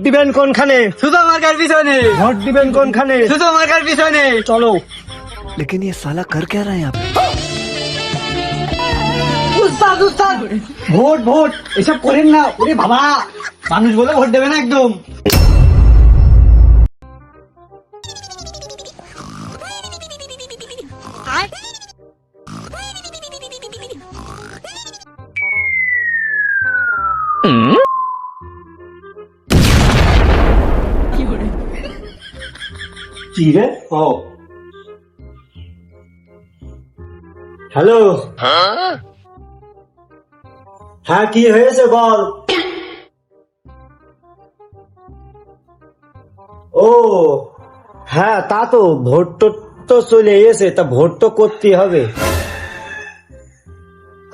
দিবেন কোনখানে? সুতো মার্কার পিছনে। ভোট দিবেন কোনখানে? সুতো মার্কার পিছনে। চলো। लेकिन ये साला कर क्या रहा है यहाँ पे? উস্তাদ উস্তাদ, ভোট ভোট এসব করেন না। ওরে বাবা, মানুষ বলে ভোট দেবে না একদম। কি রে? ও হ্যালো, হ্যাঁ কি হয়েছে বল। ও হ্যাঁ, তা তো ভোট তো চলে এসে, তা ভোট তো করতে হবে।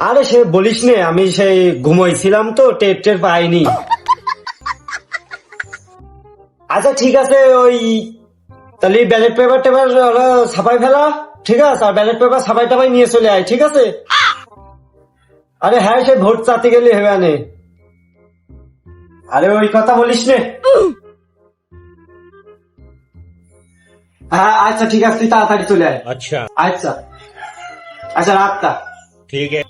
আরে সে বলিস নে, আমি সেই ঘুমাইছিলাম তো, টের পাইনি। আচ্ছা ঠিক আছে, ওই তাহলে ব্যালট পেপার টেপার ছাপাই ফেলা, ঠিক আছে? আর ব্যালট পেপার ছাপাই টাপাই নিয়ে চলে আয়, ঠিক আছে? আরে হ্যাঁ, সে ভোট চাতে গেলে হবে আনে। আরে ওই কথা বলিস নে। হ্যাঁ আচ্ছা ঠিক আছে, তুই তাড়াতাড়ি চলে আয়। अच्छा আচ্ছা আচ্ছা, রাতটা ठीक है।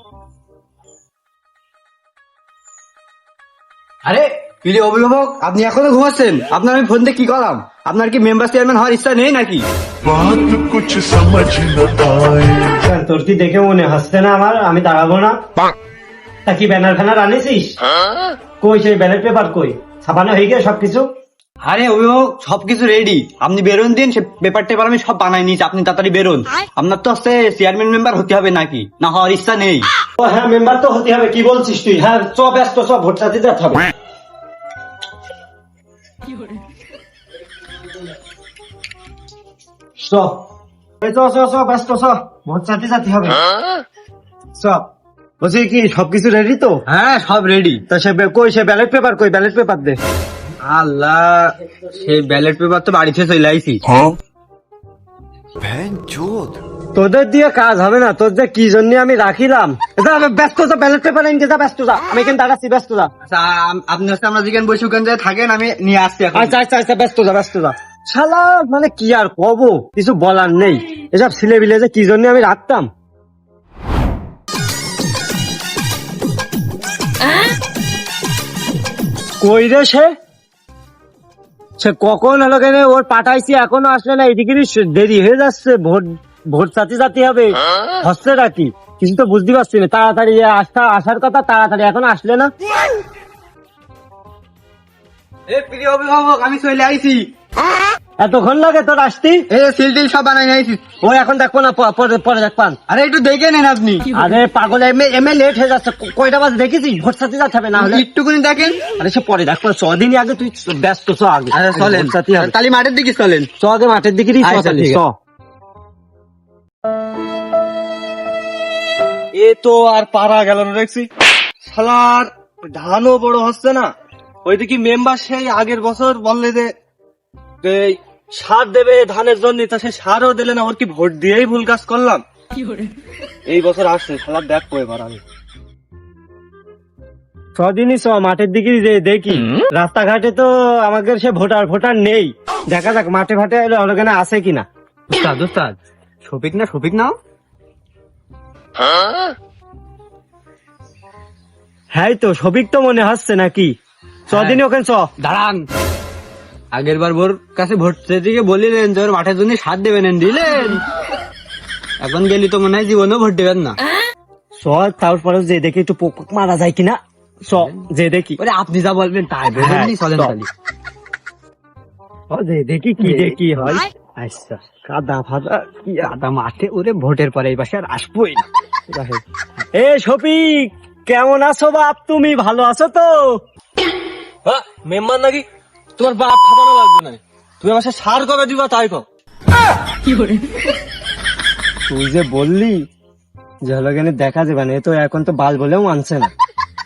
আরে প্রিয় অভিভাবক, আপনি এখনো ঘুমাচ্ছেন? আপনার আমি ফোন দিয়ে কি করলাম? আপনার কি মেম্বার চেয়ারম্যান হওয়ার ইচ্ছা নেই নাকি? बात कुछ समझ न आए। তোর কি দেখে মনে হচ্ছে না আমার আমি দাঁড়াবো না? তা কি ব্যানার ফ্যানার আনিছিস? কই সেই ব্যালট পেপার কই? ছাপানো হয়ে গিয়ে সবকিছু? আরে অভিভাবক, সবকিছু রেডি, আপনি বেরোন দিন। সে পেপার টেপার আমি সব বানাই নিয়েছি, আপনি তাড়াতাড়ি বেরোন। আপনার তো হচ্ছে চেয়ারম্যান মেম্বার হতে হবে নাকি? না হওয়ার ইচ্ছা নেই? ও হ্যাঁ, মেম্বার তো হতে হবে, কি বলছিস তুই? হ্যাঁ চ, ব্যস্ত চ, ভোট চাতে যেতে হবে। চ এই চ চ চ, ব্যস্ত চ, ভোট চাতে যেতে হবে। চ বলছি কি সবকিছু রেডি তো? হ্যাঁ সব রেডি। তা সে কই সে ব্যালট পেপার কই? ব্যালট পেপার দে। আল্লাহ, সেই ব্যালট পেপার তো বাড়িতে চলে আইছি। बहन चोद। তোদের দিয়ে কাজ হবে না, তোর যে কি জন্য আমি রাখিলাম। যা, ব্যস্ত যা, ব্যালট পেপার এনে যা, ব্যস্ত যা, আমি এখানে দাঁড়াচ্ছি, ব্যস্ত যা। আচ্ছা, আপনি হচ্ছে আমরা যেখানে বসে ওখানে যায় থাকেন, আমি নিয়ে আসছি এখন। আচ্ছা আচ্ছা আচ্ছা, ব্যস্ত যা, ব্যস্ত যা। শালা মানে কি আর কব, কিছু বলার নেই। এসব ছিলে বিলে যে কি জন্য আমি রাখতাম। কই রে সে? সে কখন হলো কেন? ওর পাঠাইছি এখনো আসলে না, এদিকে দেরি হয়ে যাচ্ছে। ভোট চাতে যেতে হবে, হচ্ছে নাকি কিছু তো বুঝতে পারছি না। তাড়াতাড়ি আসার কথা, তাড়াতাড়ি এখন আসলে না। এ প্রিয় অভিভাবক, আমি চলে আইছি। এতক্ষণ লাগে তোর আসতি? এই সিল টিল সব বানাই নিয়েছি। ও এখন দেখবো না, পরে দেখবান। আরে একটু দেখে নেন আপনি। আরে পাগল, এমএ লেট হয়ে যাচ্ছে। কয়টা বাজে দেখেছিস? ভোট চাতে যেতে হবে না হলে। একটুকুনি দেখেন। আরে সে পরে দেখবো, ছদিনই আগে তুই ব্যস্ত চ আগে। আচ্ছা চলেন, ভোট চাতে হবে। তালি মাঠের দিকে চলেন। চ আগে মাঠের দিকে আচ্ছা, ঠিক আছে। এ তো আর পারা গেল না দেখছি। শালার ধানও বড় হচ্ছে না। ওইদিকে মেম্বার সেই আগের বছর বললে যে এই সার দেবে ধানের জন্য, তা সে সারও দিলে না। ওর কি ভোট দিয়েই ভুল কাজ করলাম? এই বছর আসছে, শালার দেখবো এবার আমি। ছদিনই চ মাঠের দিকে যে দেখি। রাস্তাঘাটে তো আমাদের সে ভোটার নেই। দেখা যাক মাঠে ফাটে ওখানে আছে কিনা। উস্তাদ উস্তাদ, শফিক না? হ্যাঁ তো সবিক তো মনে হচ্ছে নাকি? ছদিনই ওখানে চ। দাঁড়ান, আগের বার বোর কাছে ভোট দিকে বলিলেন যে ওর মাঠের জন্য সার দেবেন, দিলেন। এখন গেলি তো মনে হয় জীবনেও ভোট দেবেন না। চ তারপরে যে দেখি একটু পোক মারা যায় কিনা। চ যে দেখি। ওরে আপনি যা বলবেন তাই বলবেন, চলেন চল। তালি। ও যে দেখি কি দেখি হয়। আচ্ছা কাদা ফাদা কি আদা মাঠে, ওরে ভোটের পরে এই পাশে আর আসবোই না। এ শফিক, কেমন আছো বাপ? তুমি ভালো আছো তো? হ্যাঁ মেম্বার নাকি? তোমার বাপ খাতানো লাগবে না। তুমি আমার সাথে সার কবে দিবা তাই কও। তুই যে বললি যে হলো কেন দেখা যাবে না, এ তো এখন তো বাল বলেও মানছে না।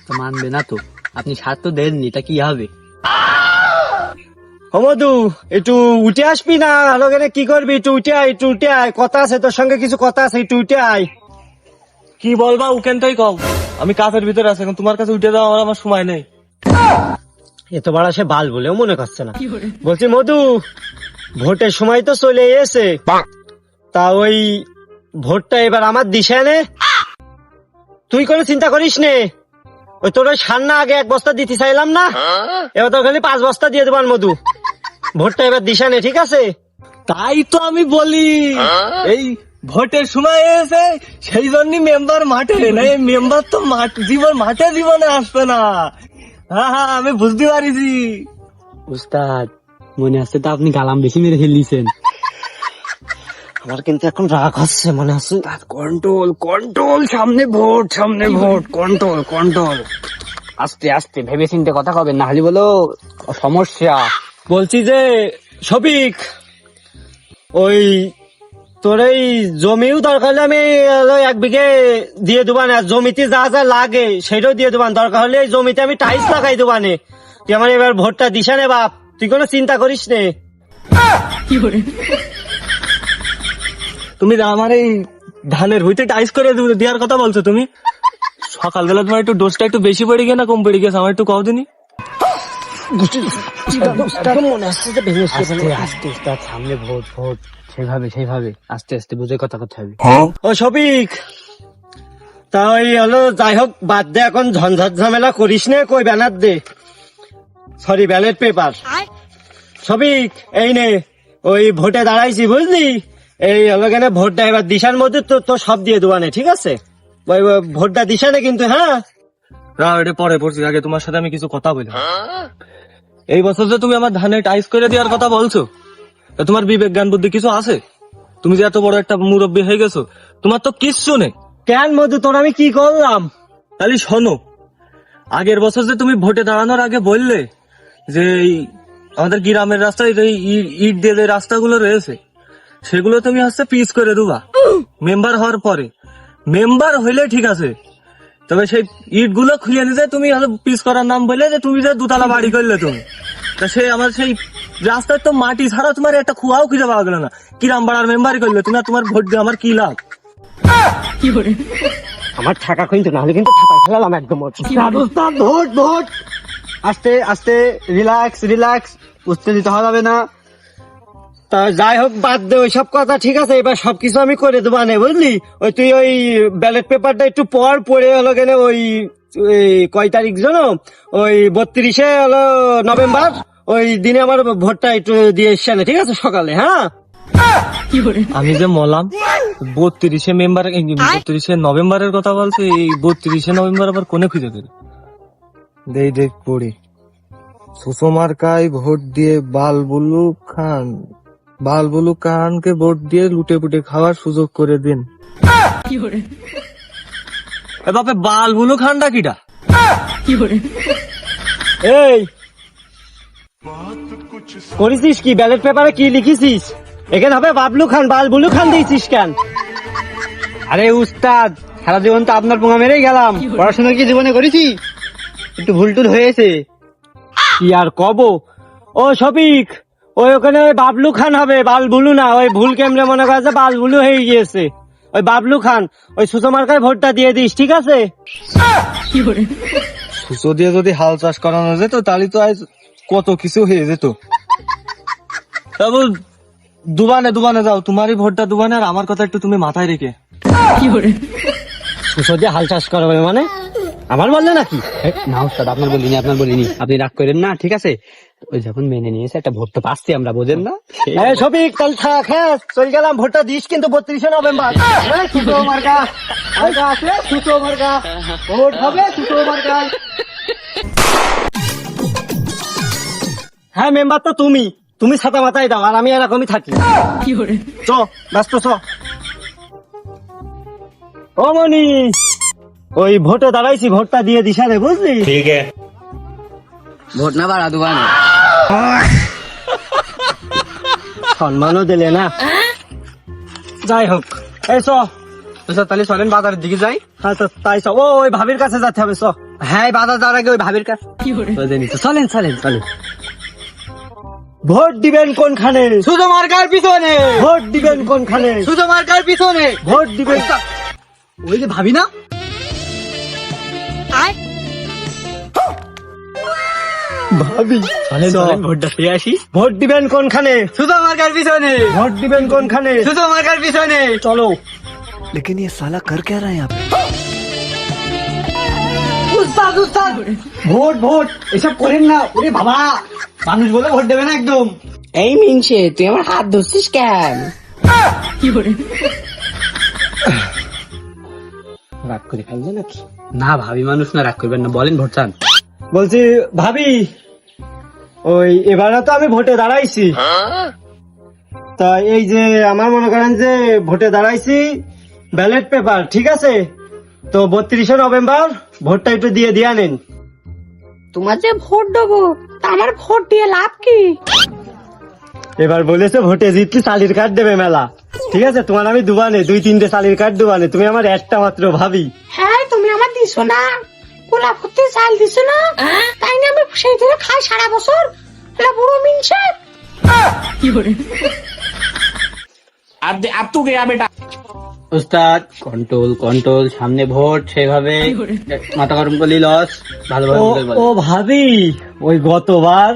তো মানবে না তো, আপনি সার তো দেননি, তা কি হবে? ও মধু, একটু উঠে আসবি না? হলো কেন কি করবি? একটু উঠে আয়, কথা আছে তোর সঙ্গে, কিছু কথা আছে, একটু উঠে আয়। কি বলবা উকেনটাই কও। আমি কাজের ভিতরে আছি, এখন তোমার কাছে উঠে যাওয়া আমার সময় নেই। এত বড় সে বাল বলেও মনে করছে না। বলছি মধু, ভোটের সময় তো চলে এসে, তা ওই ভোটটা এবার আমার দিশে নে, তুই কোনো চিন্তা করিস নে। ওই তোর ওই সান্না আগে 1 বস্তা দিতে চাইলাম না, এবার তোর খালি 5 বস্তা দিয়ে দেবার মধু। ভোটটা এবার দিশা নে, ঠিক আছে? তাই তো আমি বলি, এই ভোটের সময় এসে সেই জন্য মেম্বার মাঠে না, এই মেম্বার তো মাঠে জীবনে আসবে না। হ্যাঁ হ্যাঁ, আমি বুঝতে পারিছি। উস্তাদ মনে আছে তো আপনি গালাম বেশি মেরে ফেলিছেন। আমার কিন্তু এখন রাগ হচ্ছে মনে হচ্ছে। কন্ট্রোল কন্ট্রোল, সামনে ভোট, সামনে ভোট, কন্ট্রোল কন্ট্রোল। আস্তে আস্তে ভেবে চিন্তে কথা কবেন, না হলে বলো সমস্যা। বলছি যে শফিক, ওই তোর এই জমিও দরকার হলে আমি 1 বিঘে দিয়ে দেবান, আর জমিতে যা যা লাগে সেটাও দিয়ে দেবান। দরকার হলে এই জমিতে আমি টাইলস লাগাই দেবানে। তুই আমার এবার ভোটটা দিশা নে বাপ, তুই কোনো চিন্তা করিস নে। তুমি আমার এই ধানের ভুইতে টাইস করে দেওয়ার কথা বলছো তুমি? সকালবেলা তোমার একটু ডোজটা একটু বেশি পড়ে গিয়ে না কম পড়ে গেছে, আমার একটু কও দিনি। মনে আসছে যে ভেঙে আস্তে আস্তে উস্তাদ, সামনে ভোট ভোট, সেইভাবে সেইভাবে আস্তে আস্তে বুঝে কথা করতে হবে। ও শফিক, তা ওই হলো যাই হোক, বাদ দে এখন, ঝঞ্ঝট ঝামেলা করিস নে। কই ব্যানার দে, সরি ব্যালট পেপার। শফিক এই নে, ওই ভোটে দাঁড়াইছি বুঝলি, এই হলো কেন ভোটটা এবার দিশার মধ্যে তো সব দিয়ে দেবানে, ঠিক আছে? ওই ভোটটা দিশা নে কিন্তু, হ্যাঁ? এটা পরে পড়ছি, আগে তোমার সাথে আমি কিছু কথা বলি। এই বছর যে তুমি আমার ধানে টাইস করে দেওয়ার কথা বলছো, তা তোমার বিবেক জ্ঞান বুদ্ধি কিছু আছে? তুমি যে এত বড় একটা মুরব্বী হয়ে গেছো, তোমার তো কিচ্ছু নেই। কেন মধু, তোর আমি কি করলাম? তাহলে শোনো, আগের বছর যে তুমি ভোটে দাঁড়ানোর আগে বললে যে এই আমাদের গ্রামের রাস্তায় যে ইট দিয়ে যে রাস্তাগুলো রয়েছে সেগুলো তুমি হচ্ছে পিচ করে দেবা মেম্বার হওয়ার পরে। মেম্বার হইলে ঠিক আছে, তবে সেই ইট গুলো খুলে নিতে তুমি পিচ করার নাম বললে যে তুমি যে 2তলা বাড়ি করলে তুমি, তা সেই আমার সেই রাস্তায় তো মাটি ছাড়া তোমার একটা খুয়াও খুঁজে পাওয়া গেল না। কিরাম বাড়ার মেম্বারই করলে তুমি, আর তোমার ভোট দিয়ে আমার কি লাভ? আমার টাকা কিন্তু, নাহলে কিন্তু ছাপাই ফেলাম একদম। ভোট ভোট, আস্তে আস্তে, রিল্যাক্স রিল্যাক্স, উত্তেজিত হওয়া যাবে না। তা যাই হোক, বাদ দে ওইসব কথা, ঠিক আছে? এবার সবকিছু আমি করে দেবো না, বুঝলি? ওই তুই ওই ব্যালট পেপারটা একটু পড়ে হলো কেন, ওই কয় তারিখ জানো, ওই 32 হলো নভেম্বর, ওই দিনে আমার ভোটটা একটু দিয়ে এসছে না, ঠিক আছে? সকালে, হ্যাঁ? আমি যে মলাম 32 মেম্বার, 32 নভেম্বরের কথা বলছে, এই 32 নভেম্বর আবার কোনে খুঁজে পেল? দেখ পড়ি, সুষমার্কায় ভোট দিয়ে বালবুলু খানকে ভোট দিয়ে লুটে পুটে খাওয়ার সুযোগ করে দিন। এ বাপে, বালবুলু খানটা কিটা? এই করেছিস কি? ব্যালট পেপারে কি লিখেছিস? এখানে হবে বাবলু খান, বালবুলু খান দিয়েছিস কেন? আরে উস্তাদ, সারা জীবন তো আপনার পোঙা মেরেই গেলাম, পড়াশোনা কি জীবনে করেছি? একটু ভুল টুল হয়েছে। কি আর কব? ও শফিক, ওই ওখানে বাবলু খান হবে, বালবুলু না। ওই ভুল কেমনে মনে করে যে বালবুলু হয়ে গিয়েছে, ওই বাবলু খান। ওই সুষমার্কায় ভোটটা দিয়ে দিস, ঠিক আছে? সুসো দিয়ে যদি হাল চাষ করানো যেত তাহলে তো আজ কত কিছু হয়ে যেত। তবে দুবানে যাও, তোমারই ভোটটা দুবানে, আর আমার কথা একটু তুমি মাথায় রেখে। সুসো দিয়ে হাল চাষ করবে মানে? আমার বললে নাকি? না উস্তাদ, আপনার বলিনি, আপনি রাগ করেন না, ঠিক আছে? ওই যখন মেনে নিয়েছে একটা ভোট তো পাচ্ছি আমরা, বোঝেন না? এই শফিক, তাহলে থাক, হ্যাঁ? চল গেলাম, ভোটটা দিস কিন্তু 32 নভেম্বর। সুষমার্কা আছে, সুষমার্কা ভোট হবে, সুষমার্কা। হ্যাঁ মেম্বার তো তুমি ছাতা মাথায় দাও, আর আমি এরকমই থাকি। চ ব্যস্ত চ। ও মনি, ওই ভোটে দাঁড়াইছি, ভোটটা দিয়ে দিস রে, বুঝলি? ঠিক আছে। ভোট না বাড়া দুবানে, সম্মানও দিলে না। যাই হোক, এই চ। তাহলে চলেন বাজারের দিকে যাই। হ্যাঁ তো তাই চ। ওই ভাবির কাছে যেতে হবে, চ। হ্যাঁ, বাজার যাওয়ার আগে ওই ভাবির কাছে চলেন চলেন চলেন। ভোট দিবেন কোনখানে? সুষমার্কার পিছনে। ভোট দিবেন কোনখানে? সুষমার্কার পিছনে। ভোট দিবেন। ওই যে ভাবি না, ভাবি চলেন চলেন ভোটটা পেয়ে আসি। ভোট দিবেন কোনখানে? সুতো মার্কার পিছনে, ভোট দিবেন কোনখানে? সুতো মার্কার পিছনে। চলো। लेकिन ये साला कर क्या रहा है यहाँ पे? উস্তাদ উস্তাদ, ভোট ভোট এসব করেন না। ওরে বাবা, মানুষ বলে ভোট দেবে না একদম। এই মিনসে, তুই আমার হাত ধরছিস কেন? রাগ করে ফেলবে নাকি? না ভাবি মানুষ না, রাগ করবেন না, বলেন ভোট চান। বলছি ভাবি, ওই এবারে তো আমি ভোটে দাঁড়াইছি, তা এই যে আমার মনে করেন যে ভোটে দাঁড়াইছি, ব্যালট পেপার ঠিক আছে, তো 32শে নভেম্বর ভোটটা একটু দিয়ে দিয়ে নেন। তোমার যে ভোট দেবো, তা আমার ভোট দিয়ে লাভ কি? এবার বলেছে ভোটে জিতলে চালির কার্ড দেবে মেলা, ঠিক আছে? তোমার আমি দুবানে 2-3টে চালির কার্ড দুবানে, তুমি আমার একটা মাত্র ভাবি। হ্যাঁ, তুমি আমার দিছো না, কোলা ভর্তি চাল দিছো না, তাই না আমি সেই থেকে খাই সারা বছর। এলা বুড়ো মিনসে। अब तू गया बेटा। উস্তাদ কন্ট্রোল কন্ট্রোল, সামনে ভোট, সেভাবে মাথা গরম করলি লস। ভালোভাবে ও বুঝে বলেন। ও ভাবি, ওই গতবার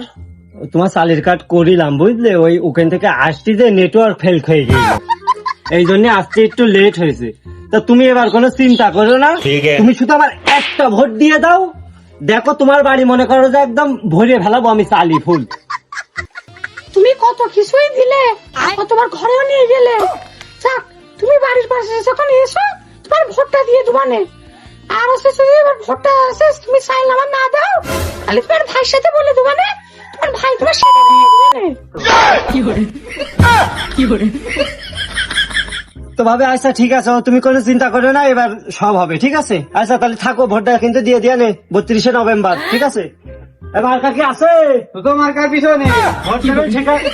তোমার চালের কার্ড করিলাম বুঝলে, ওই ওখান থেকে আসতে যে নেটওয়ার্ক ফেল হয়ে গেল, এই জন্য আসতে একটু লেট হয়েছে। তা তুমি এবার কোনো চিন্তা করো না, তুমি শুধু আমার একটা ভোট দিয়ে দাও, দেখো তোমার বাড়ি মনে করো যে একদম ভরে ফেলাবো আমি চালি ফুল। তুমি কত কিছুই দিলে, আর তোমার ঘরেও নিয়ে গেলে। যাক, তুমি বাড়ির পাশে যখন এসো, তোমার ভোটটা দিয়ে দুবানে। আর হচ্ছে যদি এবার ভোটটা আসে, তুমি চাইল আমার না দাও, তাহলে তোমার ভাইয়ের সাথে বলে দুবানে, তোমার ভাই তোমার সাথে দিয়ে দিবানে। তো ভাবে আচ্ছা ঠিক আছে, তুমি কোনো চিন্তা করো না, এবার সব হবে ঠিক আছে। আচ্ছা তাহলে থাকো, ভোটটা কিন্তু দিয়ে দিয়ে নে 32শে নভেম্বর, ঠিক আছে? এবার কাকে আছে সুতো মার্কার পিছনে। ভোট দেবেন, ঠিক আছে?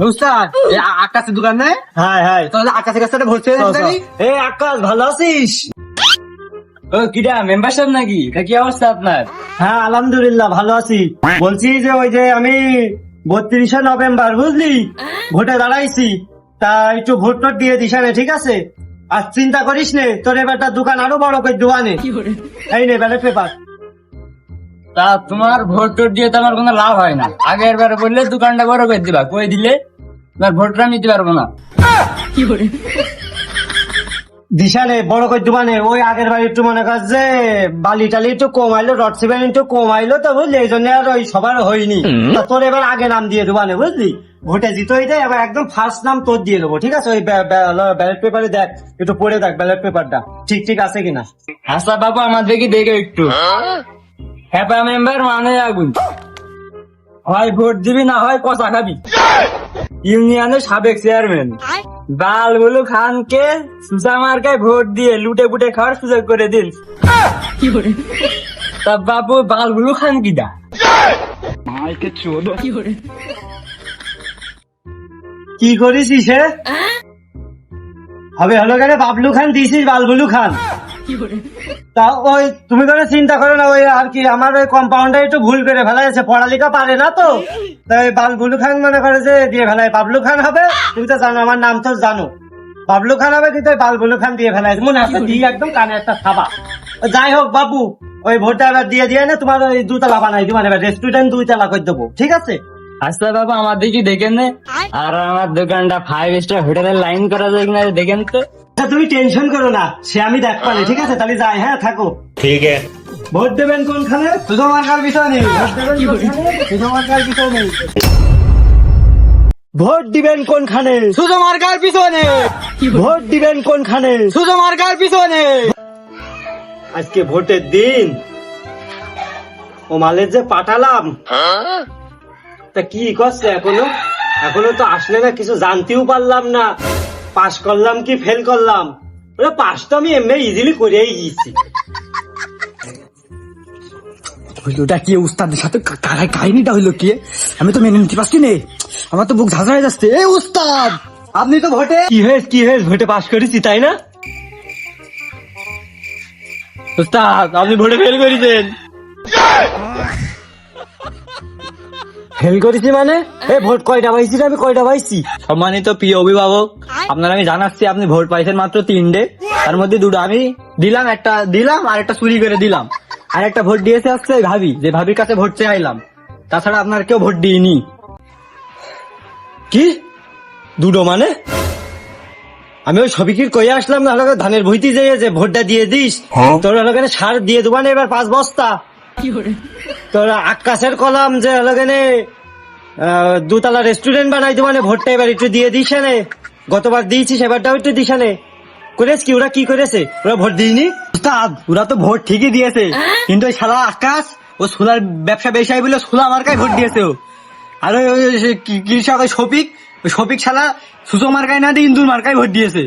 উস্তাদ, এই আকাশের দোকান নেই, হ্যাঁ হ্যাঁ, তাহলে আকাশের কাছে ভোট চেয়ে চল, চল। এই আকাশ, ভালো আছিস? ও কিডা মেম্বারশিপ নাকি? এটা কি অবস্থা আপনার? হ্যাঁ আলহামদুলিল্লাহ ভালো আছি। বলছি যে ওই যে আমি 32শে নভেম্বর বুঝলি ভোটে দাঁড়াইছি, তা একটু ভোট টোট দিয়ে দিস না, ঠিক আছে? আর চিন্তা করিস নে, তোর এবারটা দোকান আরো বড় করে দোকানে। এই নে ব্যালট পেপার। তা তোমার ভোট টোট দিয়ে তো আমার কোনো লাভ হয় না। আগের বারে বললে দোকানটা বড় করে দিবা, কই দিলে তোমার ভোটটা আমি দিতে পারবো না। দিশালে বড় করে দোকানে, ওই আগের বার একটু মনে কর যে বালি টালি একটু কমাইলো, রড সিমেন্ট একটু কমাইলো, তো বুঝলি এই জন্য আর ওই সবার হয়নি। তা তোর এবার আগে নাম দিয়ে দোকানে বুঝলি, ভোটে জিতই দেয়, এবার একদম ফার্স্ট নাম তোর দিয়ে দেবো, ঠিক আছে? ওই ব্যালট পেপারে দেখ, একটু পড়ে দেখ ব্যালট পেপারটা ঠিক ঠিক আছে কিনা। হাসা বাবু আমার দেখি দেখে একটু। হ্যাপা মেম্বার মানে আগুন, হয় ভোট দিবি না হয় কষা খাবি। ইউনিয়নের সাবেক চেয়ারম্যান বালবুলু খানকে সুসা মার্কায় ভোট দিয়ে লুটে পুটে খাওয়ার সুযোগ করে দিন। তা বাবু বালবুলু খান কিডা? কি করেছিস হে? হবে হলো কেন বাবলু খান দিয়েছিস বালবুলু খান? তা ওই তুমি কোনো চিন্তা করো না, ওই আর কি আমার ওই কম্পাউন্ডার একটু ভুল করে ফেলাইছে, পড়ালেখা পারে না তো, তাই বালবুলু খান মনে করে যে দিয়ে ফেলায়, বাবলু খান হবে। তুমি তো জানো আমার নাম তো জানো, বাবলু খান হবে, কিন্তু ওই বালবুলু খান দিয়ে ফেলাইছে, মনে আছে? দিয়ে একদম কানে একটা থাবা। যাই হোক বাবু, ওই ভোটটা এবার দিয়ে দিয়ে না, তোমার ওই 2 তলা বানাই দিও, মানে রেস্টুরেন্ট 2 তলা করে দেবো, ঠিক আছে? আচ্ছা বাবা আমার দেখি দেখেন নে, আর আমার দোকানটা 5 স্টার হোটেলের লাইন করা যায় কিনা দেখেন তো। আচ্ছা তুমি টেনশন করো না, সে আমি দেখ পারি, ঠিক আছে? তাহলে যাই, হ্যাঁ থাকো। ঠিক আছে। ভোট দেবেন কোনখানে? সুতো মার্কার পিছনে। ভোট দেবেন কোনখানে? সুতো মার্কার পিছনে। ভোট দিবেন কোনখানে? সুতো মার্কার পিছনে। ভোট দিবেন কোনখানে? সুতো মার্কার পিছনে। আজকে ভোটের দিন, ও মালের যে পাঠালাম, তা কি করছে এখনো? এখনো তো আসলে না, কিছু জানতেও পারলাম না, পাস করলাম কি ফেল করলাম। ওরা পাস তো আমি এমনি ইজিলি করেই গিয়েছি। হইলোটা কি উস্তাদের সাথে কাহিনীটা হইলো কি? আমি তো মেনে নিতে পারছি নে, আমার তো বুক ঝাঁঝা হয়ে যাচ্ছে। এ উস্তাদ, আপনি তো ভোটে কি হয়েছে ভোটে পাস করেছি তাই না? উস্তাদ আপনি ভোটে ফেল করেছেন। ফেল করেছি মানে? এ ভোট কয়টা পাইছি রে? আমি কয়টা পাইছি? সম্মানিত প্রিয় অভিভাবক, আপনার আমি জানাচ্ছি আপনি ভোট পাইছেন মাত্র 3টে, তার মধ্যে 2টো আমি দিলাম, একটা দিলাম আর একটা চুরি করে দিলাম। আর একটা ভোট দিয়েছে হচ্ছে ভাবি, যে ভাবির কাছে ভোট চেয়ে আইলাম। তাছাড়া আপনার কেউ ভোট দিইনি। কি দুটো মানে? আমি ওই সবিকির কইয়া আসলাম না হলো ধানের ভুইতে যেয়ে যে ভোটটা দিয়ে দিস, তোর হলো কেন সার দিয়ে দেবা না এবার 5 বস্তা। তোর আকাশের কলাম যে হলো কেন 2 তলা রেস্টুরেন্ট বানাই দেবা না, ভোটটা এবার একটু দিয়ে দিস নে। গতবার দিয়েছিস, এবারটাও একটু দিস নে। করেছ কি ওরা, কি করেছে ওরা? ভোট দিইনি উস্তাদ, ওরা তো ভোট ঠিকই দিয়েছে, কিন্তু ওই শালা আকাশ ও সোলার ব্যবসা বেশাই বলে সোলা মার্কায় ভোট দিয়েছে ও। আর ওই কৃষক ওই শফিক শালা সুসো মার্কায় না দিয়ে ইন্দুর মার্কায় ভোট দিয়েছে।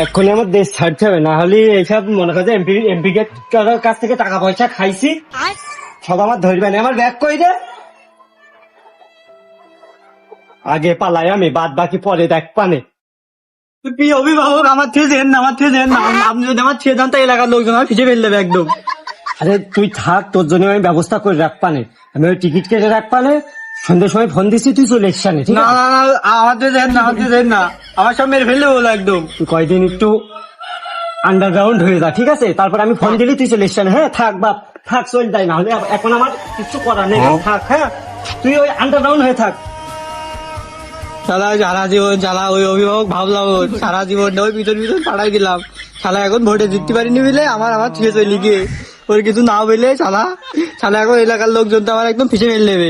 এক্ষুনি আমার দেশ ছাড়তে হবে, না হলে এইসব মনে করছে এমপি কাছ থেকে টাকা পয়সা খাইছি, সব আমার ধরবে না। আমার ব্যাগ কই রে? আগে পালাই আমি, বাদ বাকি পরে দেখ পানে। তুই অভিভাবক, আমার থেকে দেন না, আমার থেকে দেন না। আপনি যদি আমার থেকে দেন তো এলাকার লোকজন আমার পিছিয়ে ফেলে দেবে একদম। আরে তুই থাক, তোর জন্য আমি ব্যবস্থা করে রাখ পানে। আমি ওই টিকিট কেটে রাখ পানে, সন্ধ্যের সময় ফোন দিছি, তুই চলে এসছি ঠিক না আছে? না না, আমার থেকে দেন না, আমার থেকে দেন না, আমার সব মেরে ফেললে বলো একদম। তুই কয়দিন একটু আন্ডারগ্রাউন্ড হয়ে যা, ঠিক আছে? তারপর আমি ফোন দিলি তুই চলে এসছি। হ্যাঁ থাক বাপ, থাক, চল যাই, না হলে এখন আমার কিছু করার নেই। থাক, হ্যাঁ তুই ওই আন্ডারগ্রাউন্ড হয়ে থাক। শালা সারা জীবন শালা ওই অভিভাবক ভাবলাম, ওর সারা জীবন ওই পিছন পাঠাই দিলাম। শালা এখন ভোটে জিততে পারিনি বলে আমার ছুঁয়ে চলে গিয়ে ওর কিছু না বলে শালা এখন এলাকার লোকজন তো আমার একদম পিছিয়ে ফেলে নেবে।